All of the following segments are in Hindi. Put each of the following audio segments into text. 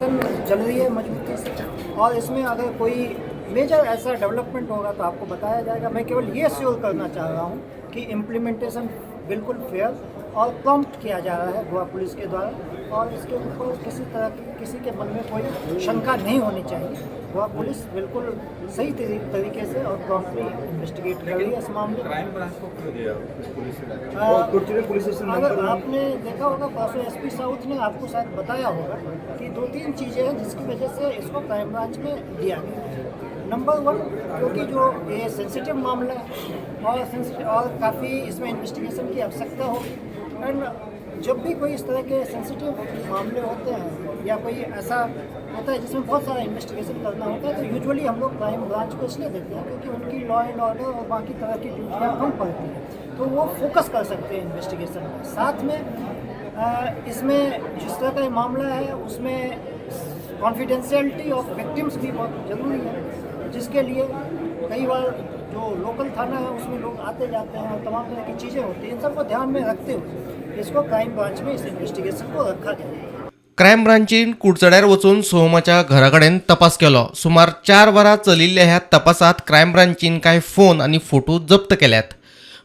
चल रही है मजबूती से, और इसमें अगर कोई मेजर ऐसा डेवलपमेंट होगा तो आपको बताया जाएगा। मैं केवल ये श्योर करना चाह रहा हूँ कि इम्प्लीमेंटेशन बिल्कुल फेयर और प्रॉम्प्ट किया जा रहा है गोवा पुलिस के द्वारा, और इसके ऊपर किसी तरह की किसी के मन में कोई शंका नहीं होनी चाहिए। गोवा पुलिस बिल्कुल सही तरीके से और प्रॉम्प्टली इन्वेस्टिगेट कर रही है इस मामले क्राइम ब्रांच को क्यों दिया पुलिस स्टेशन। अगर आपने देखा होगा परसों एसपी साउथ ने आपको शायद बताया होगा कि 2-3 चीज़ें हैं जिसकी वजह से इसको क्राइम ब्रांच में दिया गया। नंबर 1, क्योंकि जो ये सेंसिटिव मामला है और काफ़ी इसमें इन्वेस्टिगेशन की आवश्यकता होगी। एंड जब भी कोई इस तरह के सेंसिटिव मामले होते हैं या कोई ऐसा होता है जिसमें बहुत सारा इन्वेस्टिगेशन करना होता है, तो यूजुअली हम लोग क्राइम ब्रांच को इसलिए देते हैं क्योंकि उनकी लॉ एंड ऑर्डर और बाकी तरह की ड्यूटियाँ कम पड़ती हैं, तो वो फोकस कर सकते हैं इन्वेस्टिगेशन में। साथ में इसमें जिस तरह का ये मामला है उसमें कॉन्फिडेंशियलिटी ऑफ विक्टिम्स भी बहुत ज़रूरी है, जिसके लिए कई बार जो लोकल थाना है उसमें लोग आते जाते हैं और तमाम तरह की चीज़ें होती हैं। इन सबको ध्यान में रखते हुए इसको क्राइम ब्रांच में इस इन्वेस्टिगेशन को रखा जाए। क्रायम ब्रांचीन कुडचड्यार वचून सोहमाच्या घराकडेन तपास केलो। सुमार 4 वरां चलिल्ल्या ह्या तपासात क्रायम ब्रांचीन कांय फोन आनी फोटो जप्त केल्यात।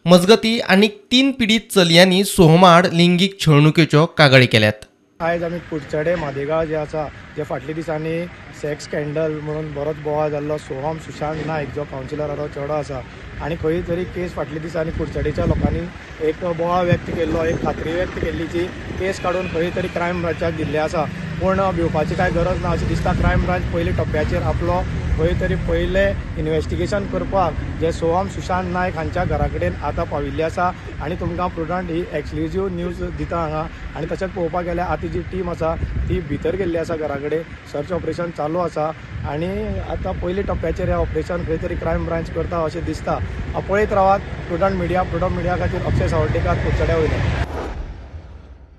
मजगती आनीक 3 पिडीत चलयांनी सोहमा आड लिंगीक छळणुकेच्यो कागाळी केल्यात। आयज आमी कुडचडे मादेगांव जे आसा जे फाटल्या दिसांनी सेक्स स्कॅन्डल म्हणून बरोच बोवाळ जाल्लो सोहम सुशांत नायक जो कावन्सिलराचो चेडो आसा, आनी खंय तरी केस फाटल्या दिसांनी कुडचडेच्या लोकांनी एक बोवाळ व्यक्त केल्लो, एक खात्री व्यक्त केल्ली जी केस काडून खंय तरी क्रायम ब्रांचाक दिल्ली आसा। पूण भिवपाची कांय गरज ना अशें दिसता। क्रायम ब्रांच पयले टप्प्याचेर आपलो खंय तरी पयले इन्वेस्टिगेशन करपाक जे सोहम सुशांत नायक हांच्या घरा कडेन आतां पाविल्ले आसा, आनी तुमकां प्रुडंट ही एक्सक्लुझीव न्यूज दिता हांगा। आनी तशेंच पळोवपाक गेल्यार आतां जी टीम आसा ती भितर गेल्ली आसा घरा कडेन, सर्च ऑपरेशन चालू आसा, आनी आतां पयले टप्प्याचेर हें ऑपरेशन खंय तरी क्रायम ब्रांच करता अशें दिसता। पळयत रावात प्रुडंट मिडिया खातीर अक्षय सावड्डेकर कुडचड्या वयल्यान।